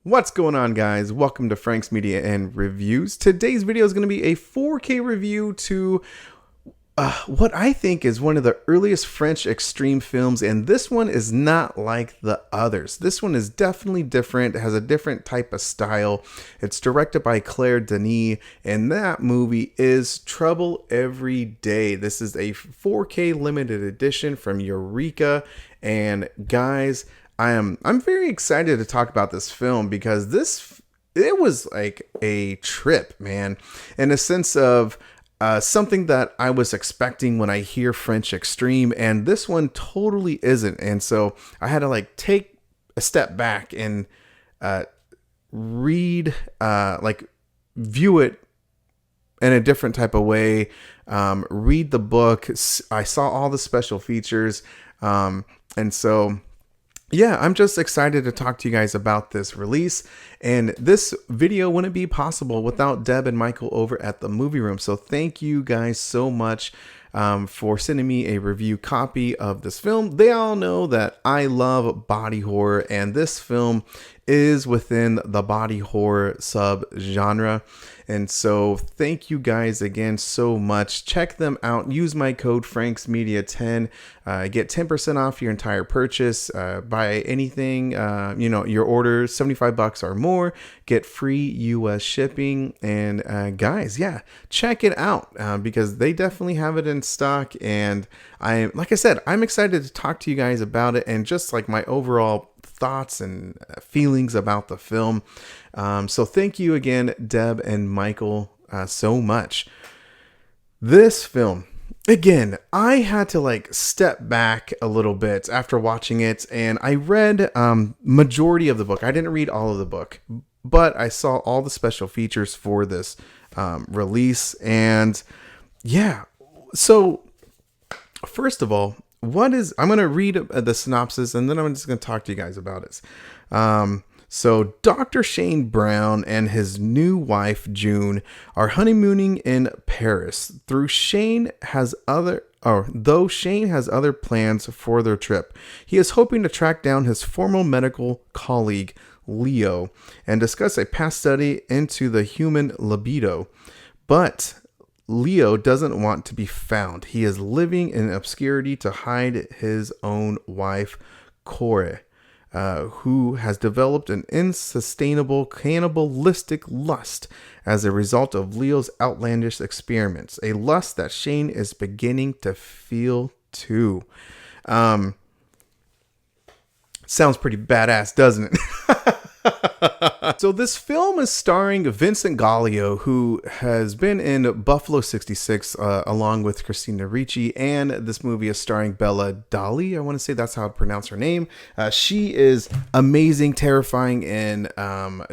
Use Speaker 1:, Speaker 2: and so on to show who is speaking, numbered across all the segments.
Speaker 1: What's going on, guys? Welcome to Frank's Media and Reviews. Today's video is going to be a 4K review to what I think is one of the earliest French extreme films, and this one is not like the others. This one is definitely different. It has a different type of style. It's directed by Claire Denis, and that movie is Trouble Every Day. This is a 4K limited edition from Eureka, and guys, I'm very excited to talk about this film because it was like a trip, man, in a sense of something that I was expecting when I hear French extreme, and this one totally isn't. And so I had to like take a step back and read, view it in a different type of way. Read the book. I saw all the special features, and so. Yeah, I'm just excited to talk to you guys about this release, and this video wouldn't be possible without Deb and Michael over at the Movie Room. So thank you guys so much for sending me a review copy of this film. They all know that I love body horror, and this film is within the body horror sub-genre. And so thank you guys again so much. Check them out. Use my code FranksMedia10. Get 10% off your entire purchase. Buy anything, your order $75 or more. Get free US shipping. And guys, yeah, check it out because they definitely have it in stock. And like I said, I'm excited to talk to you guys about it and just like my overall thoughts and feelings about the film. So thank you again, Deb and Michael, so much. This film, again, I had to like step back a little bit after watching it, and I read majority of the book. I didn't read all of the book, but I saw all the special features for this release. And yeah, so first of all, I'm going to read the synopsis, and then I'm just going to talk to you guys about it. So Dr. Shane Brown and his new wife, June, are honeymooning in Paris. Though Shane has other plans for their trip, he is hoping to track down his former medical colleague, Leo, and discuss a past study into the human libido. But Leo doesn't want to be found. He is living in obscurity to hide his own wife, Corey, who has developed an unsustainable cannibalistic lust as a result of Leo's outlandish experiments, a lust that Shane is beginning to feel too. Sounds pretty badass, doesn't it? So this film is starring Vincent Gallo, who has been in Buffalo 66 along with Christina Ricci, and this movie is starring Bella Dali. I want to say that's how I pronounce her name. She is amazing, terrifying, and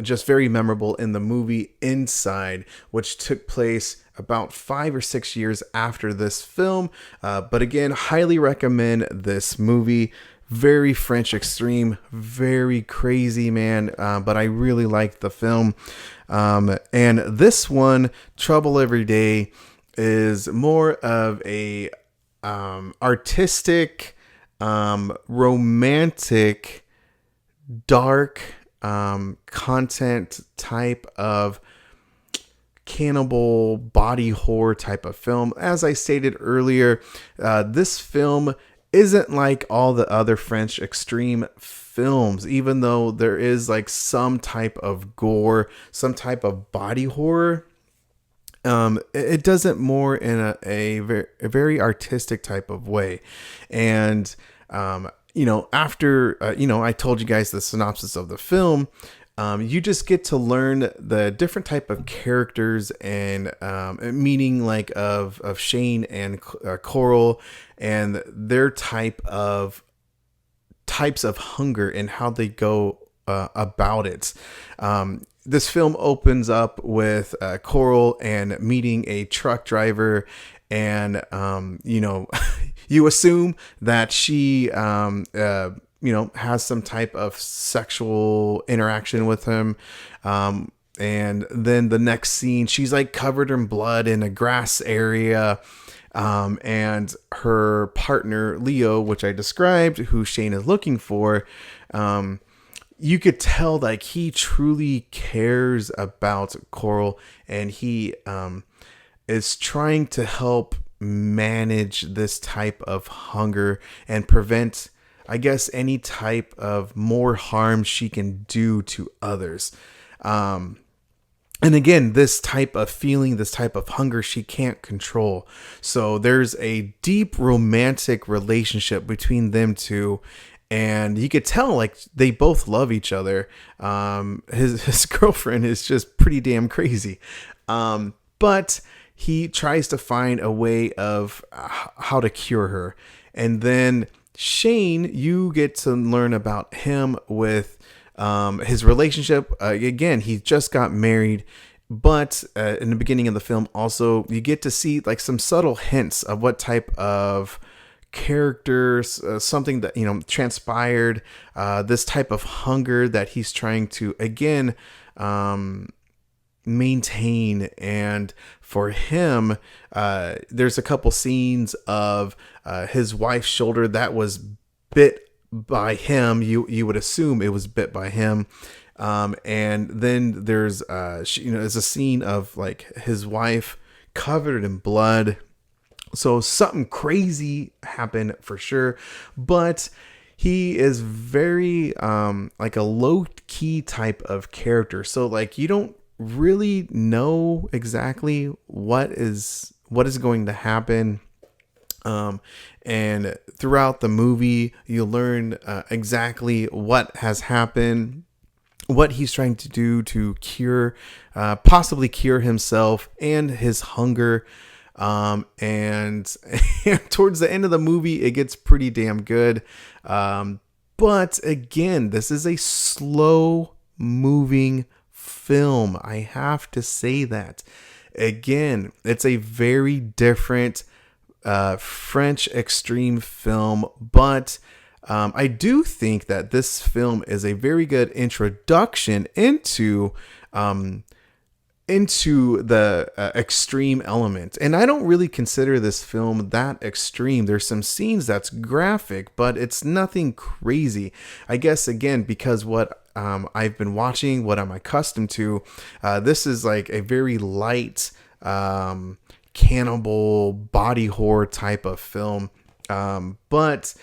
Speaker 1: just very memorable in the movie Inside, which took place about 5 or 6 years after this film. But again, highly recommend this movie. Very French extreme, very crazy, man. But I really liked the film. And this one, Trouble Every Day, is more of a artistic, romantic, dark content type of cannibal body horror type of film. As I stated earlier, this film isn't like all the other French extreme films, even though there is like some type of gore, some type of body horror. It does it more in a very artistic type of way. And, after, I told you guys the synopsis of the film, you just get to learn the different type of characters and meaning like of Shane and Coral and their types of hunger and how they go about it. This film opens up with Coral and meeting a truck driver, and you assume that she has some type of sexual interaction with him. And then the next scene, she's like covered in blood in a grass area. And her partner, Leo, which I described, who Shane is looking for, you could tell like he truly cares about Coral, and he is trying to help manage this type of hunger and prevent, I guess, any type of more harm she can do to others. And again, this type of feeling, this type of hunger, she can't control. So there's a deep romantic relationship between them two. And you could tell like they both love each other. His girlfriend is just pretty damn crazy. But he tries to find a way of how to cure her. And then Shane, you get to learn about him with his relationship. Again, he just got married, but in the beginning of the film, also you get to see like some subtle hints of what type of characters, something that transpired, this type of hunger that he's trying to again maintain. And for him, there's a couple scenes of his wife's shoulder that was bit by him. You would assume it was bit by him. And then there's there's a scene of like his wife covered in blood. So something crazy happened for sure, but he is very like a low key type of character. So like you don't really know exactly what is going to happen. And throughout the movie, you learn exactly what has happened, what he's trying to do to possibly cure himself and his hunger. And towards the end of the movie, it gets pretty damn good. But again, this is a slow moving film. I have to say that. Again, it's a very different French extreme film, but I do think that this film is a very good introduction into the extreme element. And I don't really consider this film that extreme. There's some scenes that's graphic, but it's nothing crazy. I guess, again, because what I've been watching, what I'm accustomed to, this is like a very light cannibal body horror type of film. But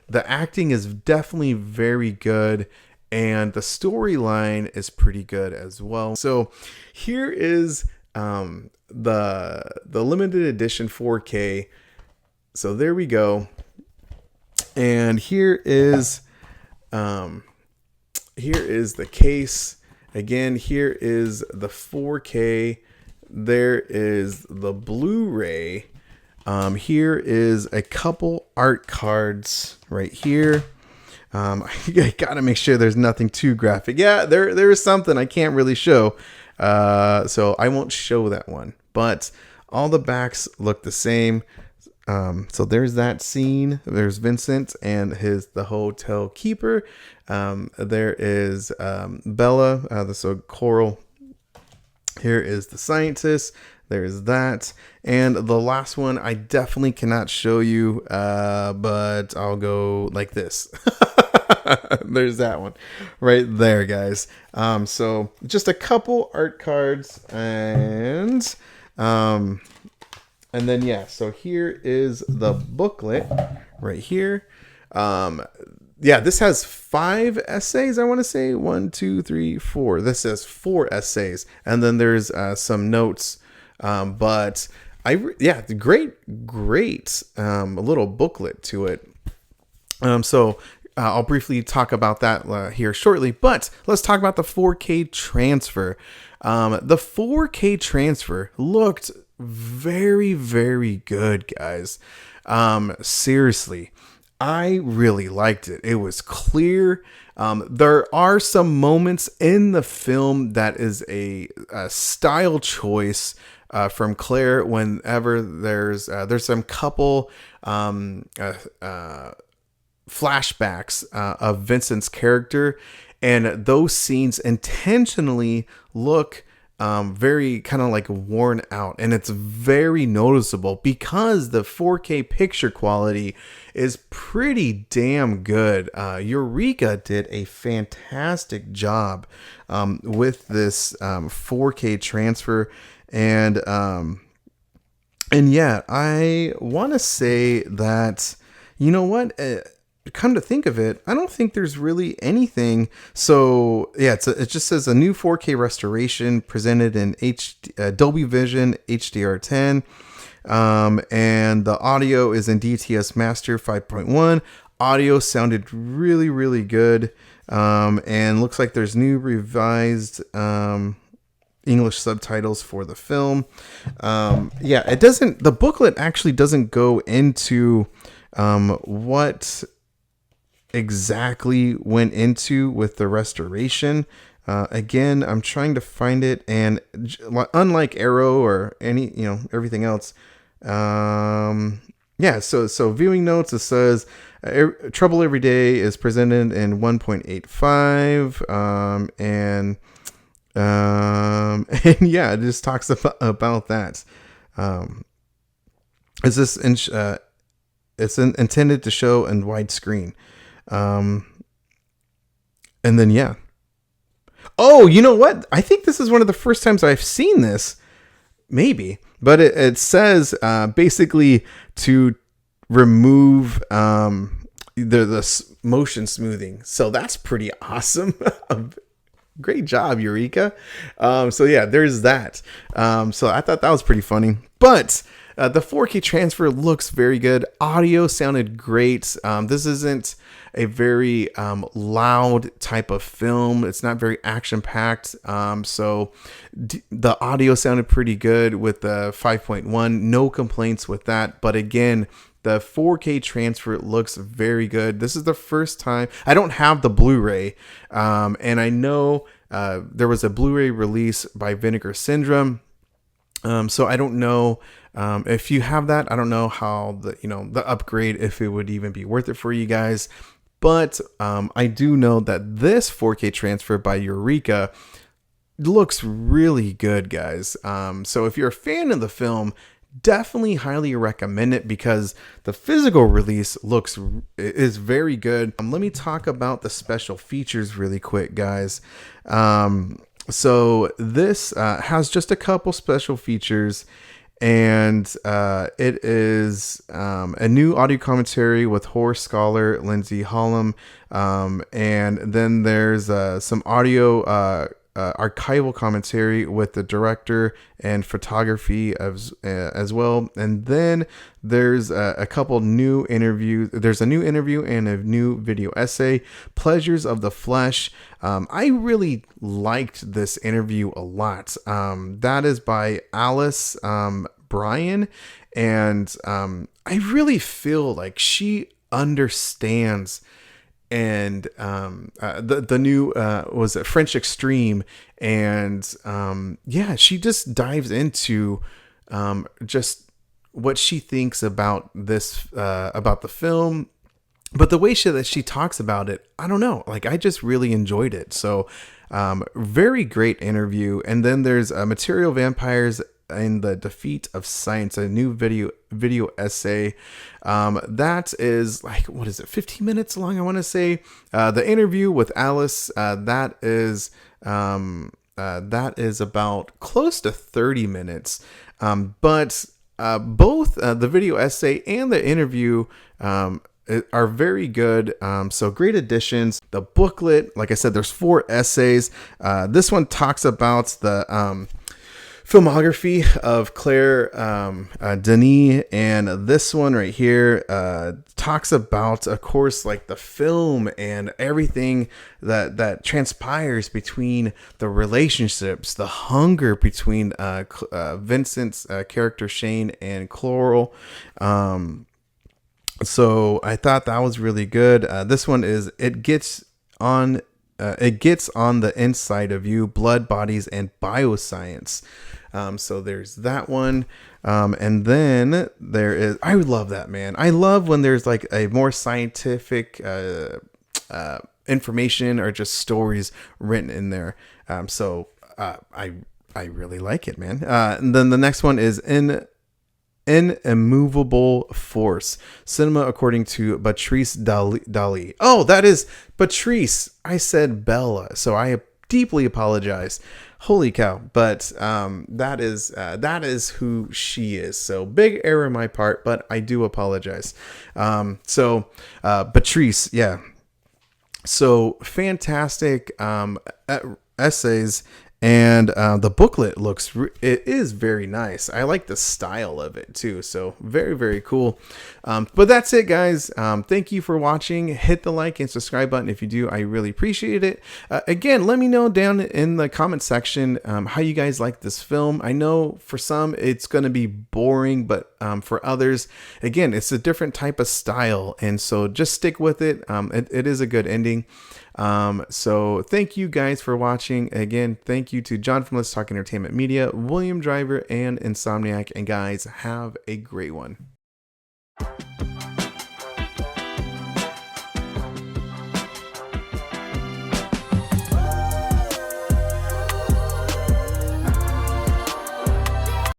Speaker 1: the acting is definitely very good, and the storyline is pretty good as well. So here is the limited edition 4K. So there we go. And here is the case. Again, here is the 4K. There is the Blu-ray. Here is a couple art cards right here. I gotta make sure there's nothing too graphic. Yeah, there is something I can't really show. So I won't show that one. But all the backs look the same. So there's that scene. There's Vincent and the hotel keeper. There is Bella, so Coral. Here is the scientist. There's that. And the last one I definitely cannot show you, but I'll go like this. There's that one right there, guys. So just a couple art cards, and then, yeah, so here is the booklet right here. Yeah, this has 5 essays, I want to say. 1, 2, 3, 4. This says 4 essays. And then there's some notes. But great little booklet to it. So I'll briefly talk about that here shortly. But let's talk about the 4K transfer. The 4K transfer looked very, very good, guys. Seriously. I really liked it. It was clear. There are some moments in the film that is a style choice from Claire. Whenever there's some couple flashbacks of Vincent's character, and those scenes intentionally look very kind of like worn out, and it's very noticeable because the 4K picture quality is pretty damn good. Eureka did a fantastic job with this 4K transfer, and yeah, I want to say that, you know what? Come to think of it, I don't think there's really anything. So yeah, it just says a new 4K restoration presented in Dolby Vision HDR10, and the audio is in DTS Master 5.1. Audio sounded really, really good, and looks like there's new revised English subtitles for the film. Yeah, it doesn't. The booklet actually doesn't go into what exactly went into with the restoration. Again, I'm trying to find it, and unlike Arrow or everything else, yeah. So viewing notes, it says Trouble Every Day is presented in 1.85, and and yeah, it just talks about that. Is this it's intended to show in widescreen. And then, yeah. Oh, you know what? I think this is one of the first times I've seen this. Maybe. But it says basically to remove the motion smoothing. So that's pretty awesome. Great job, Eureka. So yeah, there's that. So I thought that was pretty funny. But the 4K transfer looks very good. Audio sounded great. This isn't a very loud type of film. It's not very action-packed. So the audio sounded pretty good with the 5.1. No complaints with that. But again, the 4K transfer looks very good. This is the first time. I don't have the Blu-ray. And I know there was a Blu-ray release by Vinegar Syndrome. So I don't know if you have that. I don't know how the upgrade, if it would even be worth it for you guys. But I do know that this 4K transfer by Eureka looks really good, guys. So if you're a fan of the film, definitely highly recommend it because the physical release is very good. Let me talk about the special features really quick, guys. So this has just a couple special features, and it is a new audio commentary with horror scholar Lindsay Hollum, and then there's some audio archival commentary with the director and photography as well. And then there's a couple new interviews. There's a new interview and a new video essay, Pleasures of the Flesh. I really liked this interview a lot. That is by Alice Bryan, and I really feel like she understands. And the new was it French Extreme, and yeah, she just dives into just what she thinks about this about the film, but the way that she talks about it, I don't know, like I just really enjoyed it. So very great interview. And then there's Material Vampires and the Defeat of Science, a new video essay that is like, what is it, 15 minutes long, I want to say. The interview with Alice, that is about close to 30 minutes, but both the video essay and the interview are very good. So great additions. The booklet, like I said, there's 4 essays. This one talks about the filmography of Claire Denis, and this one right here talks about, of course, like the film and everything that transpires between the relationships, the hunger between Vincent's character Shane and Chloral. So I thought that was really good. This one is it gets on the inside of you, blood, bodies, and bioscience. So there's that one. And then there is, I love that, man. I love when there's like a more scientific information or just stories written in there. So I I really like it, man. And then the next one is An Immovable Force. Cinema according to Patrice Dali. Oh, that is Patrice. I said Bella, so I deeply apologize. Holy cow. But that is who she is. So big error on my part, but I do apologize. Patrice, yeah. So fantastic essays. And the booklet it is very nice. I like the style of it too. So very, very cool. But that's it, guys. Thank you for watching. Hit the like and subscribe button if you do. I really appreciate it. Again, let me know down in the comment section how you guys like this film. I know for some it's going to be boring, but for others, again, it's a different type of style. And so just stick with it. It is a good ending. So thank you guys for watching. Again, thank you to John from Let's Talk Entertainment Media, William Driver, and Insomniac. And guys, have a great one.